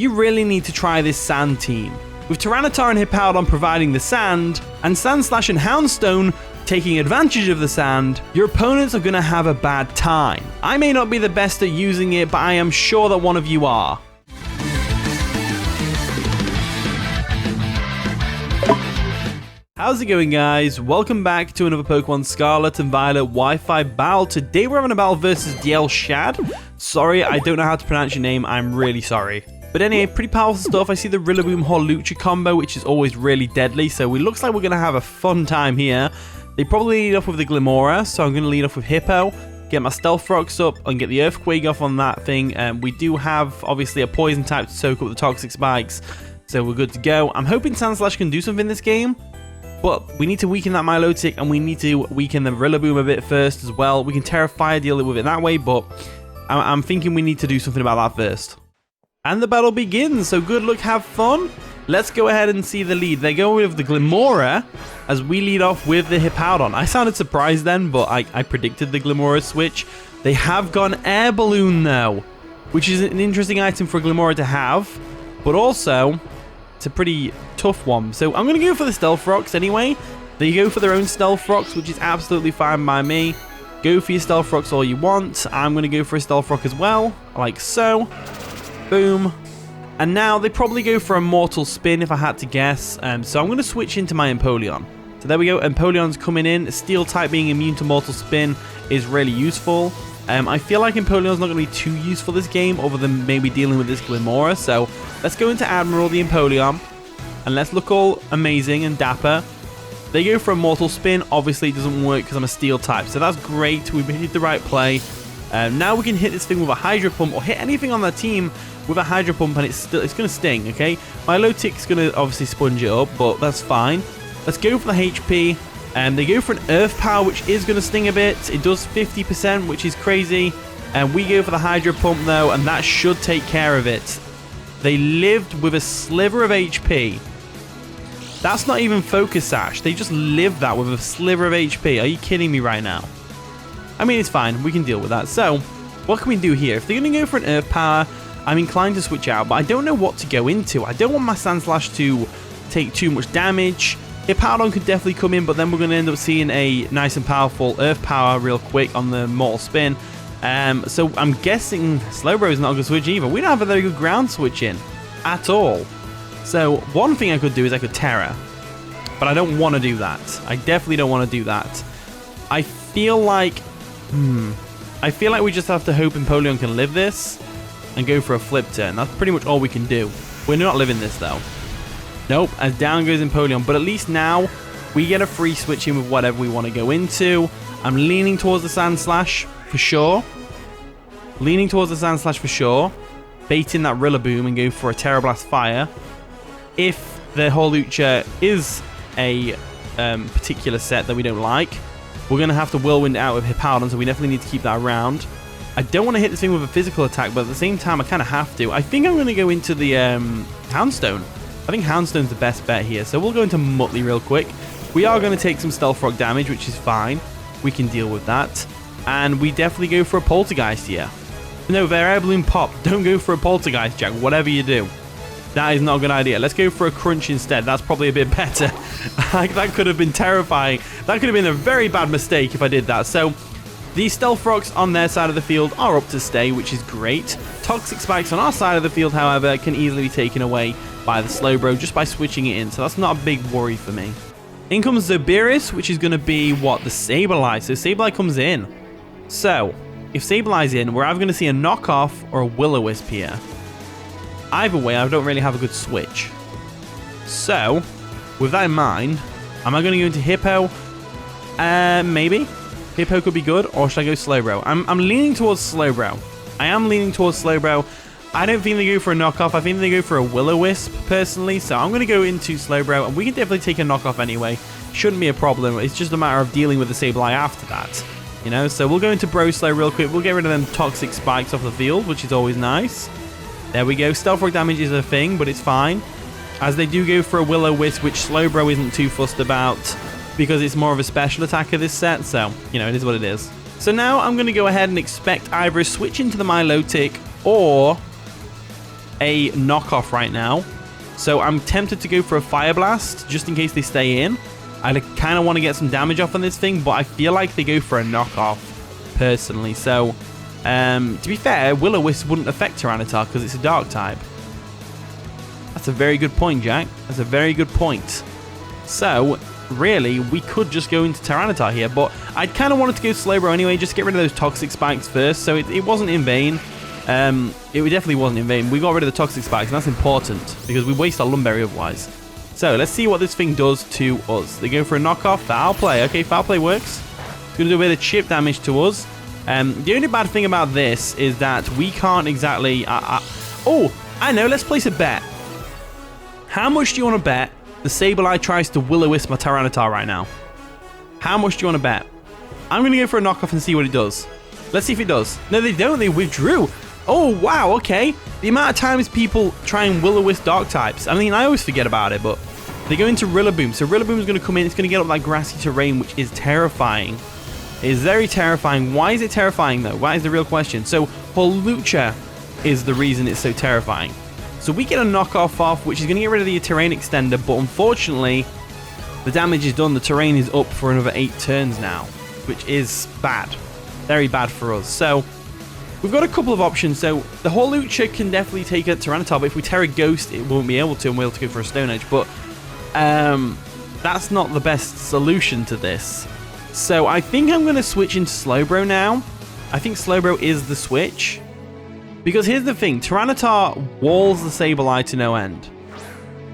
you really need to try this sand team. With Tyranitar and Hippowdon providing the sand, and Sandslash and Houndstone taking advantage of the sand, your opponents are going to have a bad time. I may not be the best at using it, but I am sure that one of you are. How's it going, guys? Welcome back to another Pokemon Scarlet and Violet Wi-Fi battle. Today we're having a battle versus DL Shad. Sorry, I don't know how to pronounce your name. I'm really sorry. But anyway, pretty powerful stuff. I see the Rillaboom Holucha combo, which is always really deadly. So it looks like we're going to have a fun time here. They probably lead off with the Glimmora, so I'm going to lead off with Hippo. Get my Stealth Rocks up and get the Earthquake off on that thing. We do have, obviously, a Poison type to soak up the Toxic Spikes. So we're good to go. I'm hoping Sandslash can do something this game. But we need to weaken that Milotic, and we need to weaken the Rillaboom a bit first as well. We can Tera Fire deal with it that way, but I'm thinking we need to do something about that first. And the battle begins, so good luck, have fun. Let's go ahead and see the lead. They go with the Glimmora as we lead off with the Hippowdon. I sounded surprised then, but I predicted the Glimmora switch. They have gone Air Balloon though, which is an interesting item for a Glimmora to have, but also it's a pretty tough one. So I'm going to go for the Stealth Rocks anyway. They go for their own Stealth Rocks, which is absolutely fine by me. Go for your Stealth Rocks all you want. I'm going to go for a Stealth Rock as well, like so. Boom. And now they probably go for a Mortal Spin if I had to guess. So I'm going to switch into my Empoleon. So there we go. Empoleon's coming in. Steel type being immune to Mortal Spin is really useful. I feel like Empoleon's not going to be too useful this game other than maybe dealing with this Glimmora. So let's go into Admiral the Empoleon. And let's look all amazing and dapper. They go for a Mortal Spin. Obviously it doesn't work because I'm a Steel type. So that's great. We've hit the right play. Now we can hit this thing with a Hydro Pump or hit anything on the team with a Hydro Pump and it's going to sting, okay? Milotic's going to obviously sponge it up, but that's fine. Let's go for the HP. They go for an Earth Power, which is going to sting a bit. It does 50%, which is crazy. And we go for the Hydro Pump, though, and that should take care of it. They lived with a sliver of HP. That's not even Focus Sash. They just lived that with a sliver of HP. Are you kidding me right now? I mean, it's fine. We can deal with that. So, what can we do here? If they're going to go for an Earth Power, I'm inclined to switch out, but I don't know what to go into. I don't want my Sandslash to take too much damage. Hippowdon could definitely come in, but then we're going to end up seeing a nice and powerful Earth Power real quick on the Mortal Spin. So I'm guessing Slowbro is not a good switch either. We don't have a very good ground switch in at all. So one thing I could do is I could Terra, but I don't want to do that. I definitely don't want to do that. I feel like we just have to hope Empoleon can live this and go for a flip turn. That's pretty much all we can do. We're not living this though. Nope, as down goes Empoleon, but at least now we get a free switch in with whatever we want to go into. I'm leaning towards the Sandslash for sure. Leaning towards the Sandslash for sure. Baiting that Rillaboom and go for a Tera Blast Fire. If the Holucha is a particular set that we don't like, we're going to have to Whirlwind out with Hippowdon, so we definitely need to keep that around. I don't want to hit this thing with a physical attack, but at the same time, I kind of have to. I think I'm going to go into the Houndstone. I think Houndstone's the best bet here, so we'll go into Muttley real quick. We are going to take some Stealth Rock damage, which is fine. We can deal with that. And we definitely go for a Poltergeist here. No, their Air Balloon pop. Don't go for a Poltergeist, Jack, whatever you do. That is not a good idea. Let's go for a Crunch instead. That's probably a bit better. That could have been terrifying. That could have been a very bad mistake if I did that. So, these Stealth Rocks on their side of the field are up to stay, which is great. Toxic Spikes on our side of the field, however, can easily be taken away by the Slowbro just by switching it in. So that's not a big worry for me. In comes Zoberis, which is going to be, what, the Sableye. So Sableye comes in. So, if Sableye's in, we're either going to see a knockoff or a Will-O-Wisp here. Either way, I don't really have a good switch. So, with that in mind, am I going to go into Hippo? Maybe. Hippo could be good, or should I go Slowbro? I'm leaning towards Slowbro. I am leaning towards Slowbro. I don't think they go for a knockoff. I think they go for a Will-O-Wisp, personally. So I'm going to go into Slowbro, and we can definitely take a knockoff anyway. Shouldn't be a problem. It's just a matter of dealing with the Sableye after that. You know, so we'll go into Broslow real quick. We'll get rid of them Toxic Spikes off the field, which is always nice. There we go. Stealth Rock damage is a thing, but it's fine. As they do go for a Will-O-Wisp, which Slowbro isn't too fussed about because it's more of a special attacker this set. So, you know, it is what it is. So now I'm going to go ahead and expect either a switch into the Milotic or a knockoff right now. So I'm tempted to go for a Fire Blast just in case they stay in. I kind of want to get some damage off on this thing, but I feel like they go for a knockoff personally. So to be fair, Will-O-Wisp wouldn't affect Tyranitar because it's a Dark type. That's a very good point, Jack. That's a very good point. So really, we could just go into Tyranitar here, but I kind of wanted to go Slowbro anyway, just get rid of those Toxic Spikes first, so it wasn't in vain. It definitely wasn't in vain. We got rid of the Toxic Spikes, and that's important, because we waste our Lumberry otherwise. So, let's see what this thing does to us. They go for a knockoff. Foul play. Okay, foul play works. It's going to do a bit of chip damage to us. The only bad thing about this is that we can't exactly... oh, I know. Let's place a bet. How much do you want to bet the Sableye tries to Will-O-Wisp my Tyranitar right now? How much do you want to bet? I'm going to go for a knockoff and see what it does. Let's see if it does. No, they don't. They withdrew. Oh, wow. Okay. The amount of times people try and Will-O-Wisp Dark types. I mean, I always forget about it, but they go into Rillaboom. So Rillaboom is going to come in. It's going to get up that grassy terrain, which is terrifying. It is very terrifying. Why is it terrifying, though? That is the real question. So Hawlucha is the reason it's so terrifying. So we get a knockoff off, which is going to get rid of the terrain extender, but unfortunately, the damage is done. The terrain is up for another 8 turns now, which is bad. Very bad for us. So we've got a couple of options. So the Hawlucha can definitely take a Tyranitar, but if we Terra Ghost, it won't be able to, and we'll have to go for a Stone Edge. But that's not the best solution to this. So I think I'm going to switch into Slowbro now. I think Slowbro is the switch. Because here's the thing, Tyranitar walls the Sableye to no end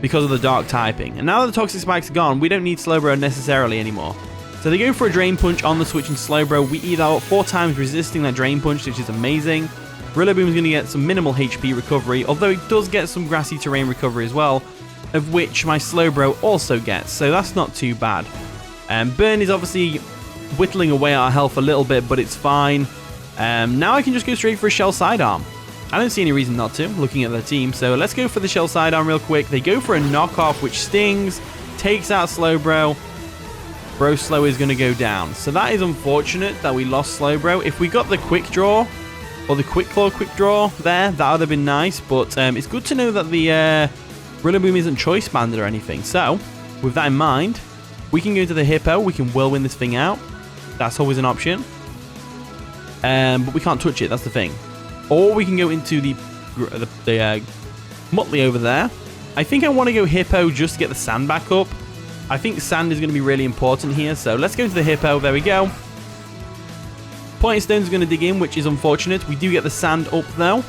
because of the Dark typing. And now that the Toxic Spikes are gone, we don't need Slowbro necessarily anymore. So they go for a Drain Punch on the switch in Slowbro. We eat out 4 times resisting that Drain Punch, which is amazing. Rillaboom is going to get some minimal HP recovery, although it does get some grassy terrain recovery as well, of which my Slowbro also gets, so that's not too bad. Burn is obviously whittling away our health a little bit, but it's fine. Now I can just go straight for a Shell Sidearm. I don't see any reason not to, looking at their team. So let's go for the Shell Sidearm real quick. They go for a knockoff, which stings, takes out Slowbro. Bro Slow is going to go down. So that is unfortunate that we lost Slowbro. If we got the Quick Draw, or the Quick Claw Quick Draw there, that would have been nice. But it's good to know that the Rillaboom isn't Choice Banded or anything. So, with that in mind, we can go to the Hippo. We can Whirlwind this thing out. That's always an option. But we can't touch it, that's the thing. Or we can go into the Muttley over there. I think I want to go Hippo just to get the sand back up. I think sand is going to be really important here. So let's go into the Hippo. There we go. Pointing Stone is going to dig in, which is unfortunate. We do get the sand up though,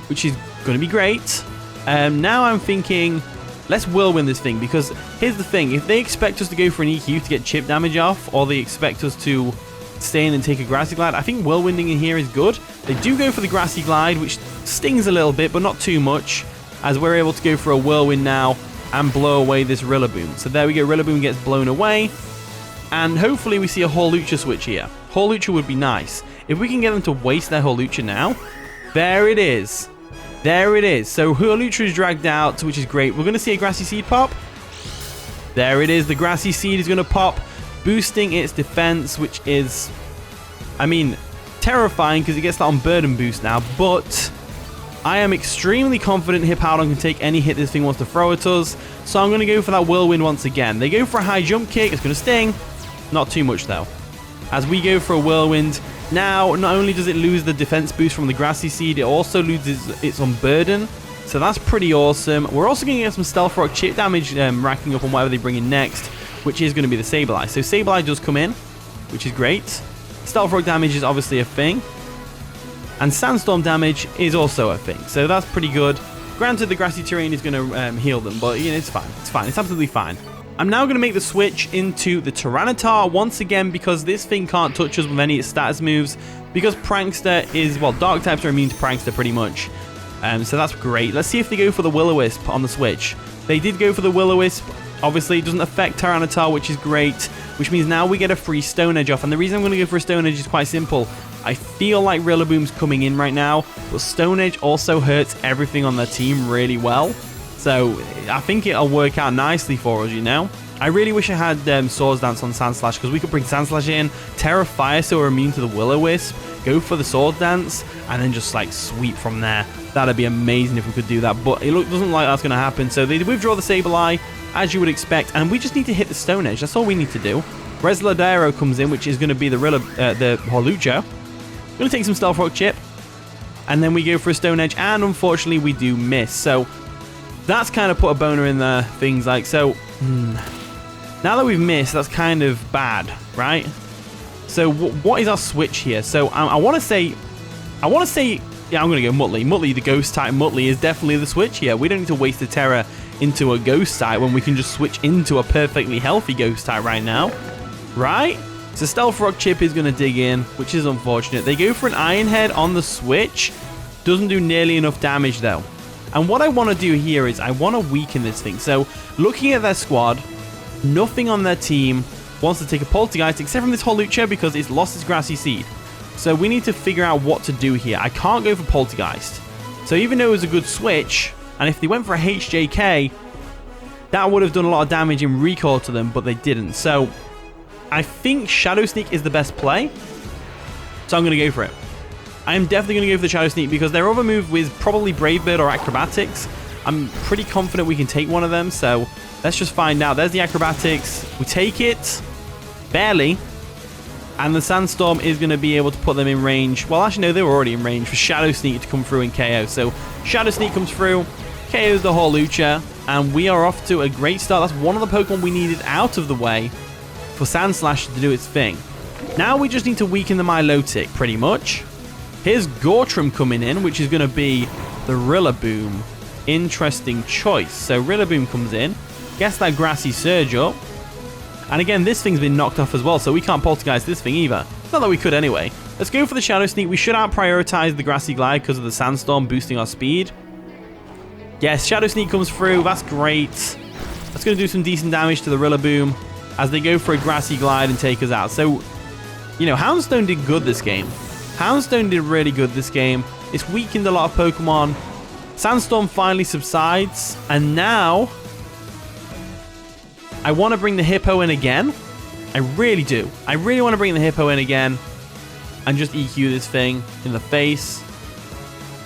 which is going to be great. Now I'm thinking, let's Whirlwind this thing. Because here's the thing. If they expect us to go for an EQ to get chip damage off, or they expect us to stay in and take a Grassy Glide, I think Whirlwinding in here is good. They do go for the Grassy Glide, which stings a little bit, but not too much, as we're able to go for a Whirlwind now and blow away this Rillaboom. So there we go, Rillaboom gets blown away, and hopefully we see a Hawlucha switch here. Hawlucha would be nice. If we can get them to waste their Hawlucha now, there it is. There it is. So Hawlucha is dragged out, which is great. We're going to see a Grassy Seed pop. There it is. The Grassy Seed is going to pop, boosting its defense, which is, I mean, terrifying because it gets that on Burden boost now, but I am extremely confident Hippowdon can take any hit this thing wants to throw at us, so I'm going to go for that Whirlwind once again. They go for a high jump kick. It's going to sting. Not too much, though. As we go for a Whirlwind, now, not only does it lose the defense boost from the Grassy Seed, it also loses its Unburden, so that's pretty awesome. We're also going to get some Stealth Rock chip damage racking up on whatever they bring in next, which is going to be the Sableye. So Sableye does come in, which is great. Stealth Rock damage is obviously a thing. And Sandstorm damage is also a thing. So that's pretty good. Granted, the grassy terrain is going to heal them, but you know, it's fine. It's fine. It's absolutely fine. I'm now going to make the switch into the Tyranitar once again because this thing can't touch us with any of its status moves. Because Prankster is, well, Dark types are immune to Prankster pretty much. So that's great. Let's see if they go for the Will-O-Wisp on the switch. They did go for the Will-O-Wisp. Obviously, it doesn't affect Tyranitar, which is great, which means now we get a free Stone Edge off. And the reason I'm going to go for a Stone Edge is quite simple. I feel like Rillaboom's coming in right now, but Stone Edge also hurts everything on their team really well. So I think it'll work out nicely for us, you know? I really wish I had Swords Dance on Sandslash, because we could bring Sandslash in, Terra Fire so we're immune to the Will-O-Wisp, go for the Swords Dance, and then just like sweep from there. That'd be amazing if we could do that, but it doesn't look like that's going to happen. So they withdraw the Sableye, as you would expect, and we just need to hit the Stone Edge. That's all we need to do. Resladero comes in, which is going to be the Hawlucha. Going to take some Stealth Rock Chip, and then we go for a Stone Edge, and unfortunately we do miss. So that's kind of put a boner in there. Things like so. Now that we've missed, that's kind of bad, right? So what is our switch here? So I want to say, yeah, I'm going to go Muttley. Muttley, the Ghost type Muttley, is definitely the switch here. We don't need to waste a Terra into a Ghost type when we can just switch into a perfectly healthy Ghost type right now. Right? So Stealth Rock Chip is going to dig in, which is unfortunate. They go for an Iron Head on the switch. Doesn't do nearly enough damage, though. And what I want to do here is I want to weaken this thing. So looking at their squad, nothing on their team wants to take a Poltergeist except from this Hawlucha because it's lost its Grassy Seed. So we need to figure out what to do here. I can't go for Poltergeist. So even though it was a good switch, and if they went for a HJK, that would have done a lot of damage in recall to them, but they didn't. So I think Shadow Sneak is the best play. So I'm going to go for it. I am definitely going to go for the Shadow Sneak because their other move was probably Brave Bird or Acrobatics. I'm pretty confident we can take one of them, so let's just find out. There's the Acrobatics. We take it. Barely. And the Sandstorm is going to be able to put them in range. Well, actually, no, they were already in range for Shadow Sneak to come through and KO. So Shadow Sneak comes through, KOs the Hawlucha, and we are off to a great start. That's one of the Pokemon we needed out of the way for Sandslash to do its thing. Now we just need to weaken the Milotic, pretty much. Here's Gortrum coming in, which is going to be the Rillaboom. Interesting choice. So Rillaboom comes in, gets that Grassy Surge up. And again, this thing's been knocked off as well, so we can't Poltergeist this thing either. Not that we could anyway. Let's go for the Shadow Sneak. We should out-prioritize the Grassy Glide because of the Sandstorm boosting our speed. Yes, Shadow Sneak comes through. That's great. That's going to do some decent damage to the Rillaboom as they go for a Grassy Glide and take us out. So, you know, Houndstone did good this game. Houndstone did really good this game. It's weakened a lot of Pokemon. Sandstorm finally subsides. And now I want to bring the Hippo in again. I really do. I really want to bring the Hippo in again and just EQ this thing in the face.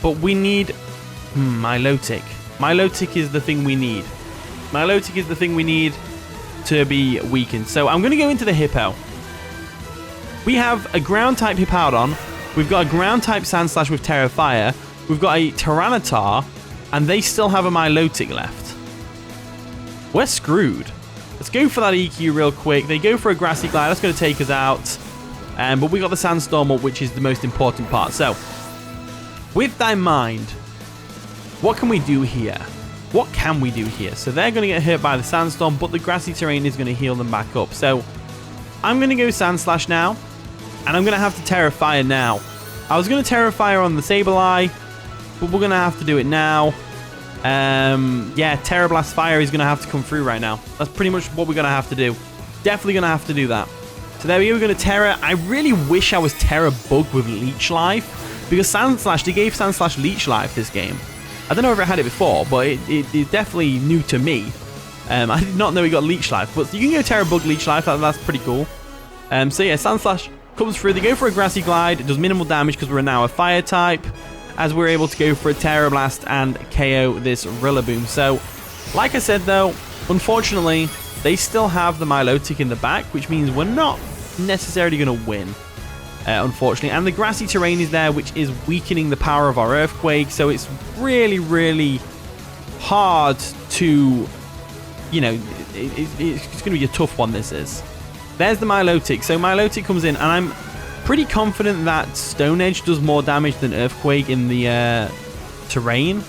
But we need Milotic. Milotic is the thing we need. Milotic is the thing we need to be weakened. So I'm going to go into the Hippo. We have a ground-type Hippowdon. We've got a ground-type Sandslash with Terra Fire. We've got a Tyranitar. And they still have a Milotic left. We're screwed. Let's go for that EQ real quick. They go for a Grassy Glide. That's going to take us out. But we got the Sandstorm up, which is the most important part. So, with that in mind, what can we do here? What can we do here? So they're going to get hurt by the Sandstorm, but the grassy terrain is going to heal them back up. So I'm going to go Sandslash now, and I'm going to have to Terra Fire now. I was going to Terra Fire on the Sableye, but we're going to have to do it now. Yeah, Terra Blast Fire is going to have to come through right now. That's pretty much what we're going to have to do. Definitely going to have to do that. So there we go, we're going to Terra. I really wish I was Terra Bug with Leech Life, because Sandslash, they gave Sandslash Leech Life this game. I don't know if I had it before, but it's definitely new to me. I did not know he got Leech Life, but you can go Terra Bug Leech Life, that's pretty cool. So yeah, Sandslash comes through, they go for a Grassy Glide, it does minimal damage because we're now a Fire type, as we're able to go for a Terra Blast and KO this Rillaboom. So, like I said though, unfortunately, they still have the Milotic in the back, which means we're not necessarily going to win. Unfortunately, and the grassy terrain is there, which is weakening the power of our Earthquake, so it's really, really hard to, you know, it's going to be a tough one, this is. There's the Milotic, so Milotic comes in, and I'm pretty confident that Stone Edge does more damage than Earthquake in the terrain,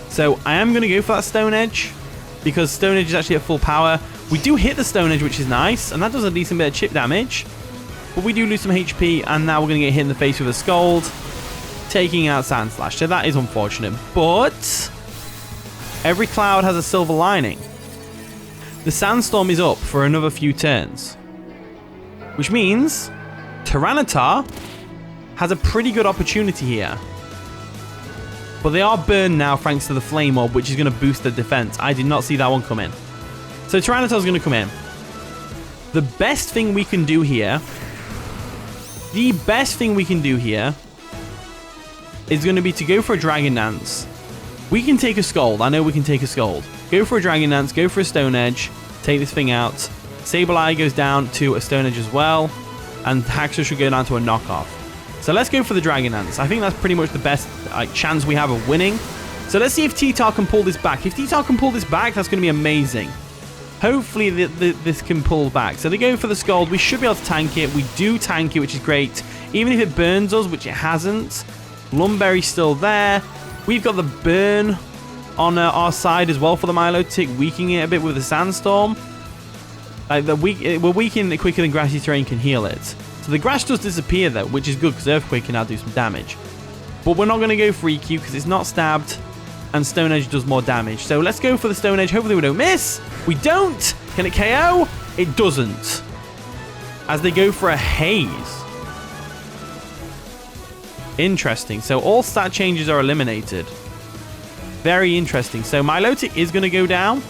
so I am going to go for that Stone Edge, because Stone Edge is actually at full power. We do hit the Stone Edge, which is nice, and that does a decent bit of chip damage. But we do lose some HP, and now we're going to get hit in the face with a Scald, taking out Sandslash. So that is unfortunate. But every cloud has a silver lining. The Sandstorm is up for another few turns, which means Tyranitar has a pretty good opportunity here. But they are burned now thanks to the Flame Orb, which is going to boost their defense. I did not see that one come in. So Tyranitar is going to come in. The best thing we can do here... is going to be to go for a Dragon Dance. We can take a Scald. I know we can take a Scald. Go for a Dragon Dance. Go for a Stone Edge. Take this thing out. Sableye goes down to a Stone Edge as well. And Haxorus should go down to a knockoff. So let's go for the Dragon Dance. I think that's pretty much the best chance we have of winning. So let's see if T-Tar can pull this back. If T-Tar can pull this back, that's going to be amazing. Hopefully this can pull back. So they go for the Scald. We should be able to tank it. We do tank it, which is great. Even if it burns us, which it hasn't. Lumberry's still there. We've got the burn on our side as well for the Milotic, weakening it a bit with the Sandstorm. We're weakening it quicker than Grassy Terrain can heal it. So the grass does disappear though, which is good because Earthquake can now do some damage. But we're not going to go for EQ because it's not stabbed and Stone Edge does more damage. So let's go for the Stone Edge. Hopefully we don't miss. We don't. Can it KO? It doesn't. As they go for a Haze. Interesting. So all stat changes are eliminated. Very interesting. So Milotic is going to go down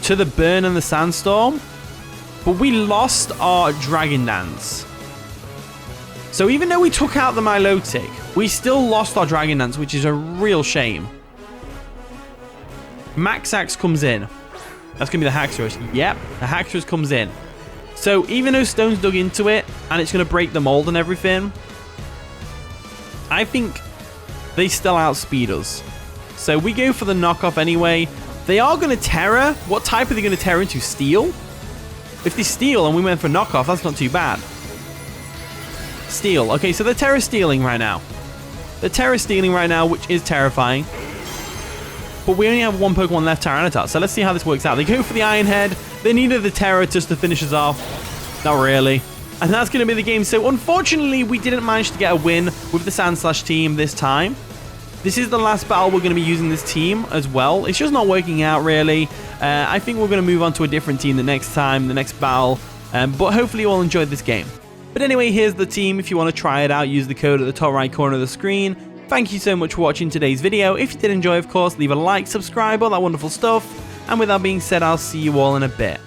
to the Burn and the Sandstorm. But we lost our Dragon Dance. So even though we took out the Milotic, we still lost our Dragon Dance, which is a real shame. Maxax comes in. That's going to be the Haxorus. Yep, the Haxorus comes in. So even though Stone's dug into it, and it's going to break the mold and everything, I think they still outspeed us. So we go for the knockoff anyway. They are going to Terra. What type are they going to Terra into? Steel? If they steal and we went for knockoff, that's not too bad. Steel. Okay, so they're Terra stealing right now. They're Terra stealing right now, which is terrifying. But we only have one Pokemon left, Tyranitar. So let's see how this works out. They go for the Iron Head. They needed the Terra just to finish us off. Not really. And that's going to be the game. So unfortunately, we didn't manage to get a win with the Sandslash team this time. This is the last battle we're going to be using this team as well. It's just not working out, really. I think we're going to move on to a different team the next time, the next battle. But hopefully you all enjoyed this game. But anyway, here's the team. If you want to try it out, use the code at the top right corner of the screen. Thank you so much for watching today's video. If you did enjoy, of course, leave a like, subscribe, all that wonderful stuff. And with that being said, I'll see you all in a bit.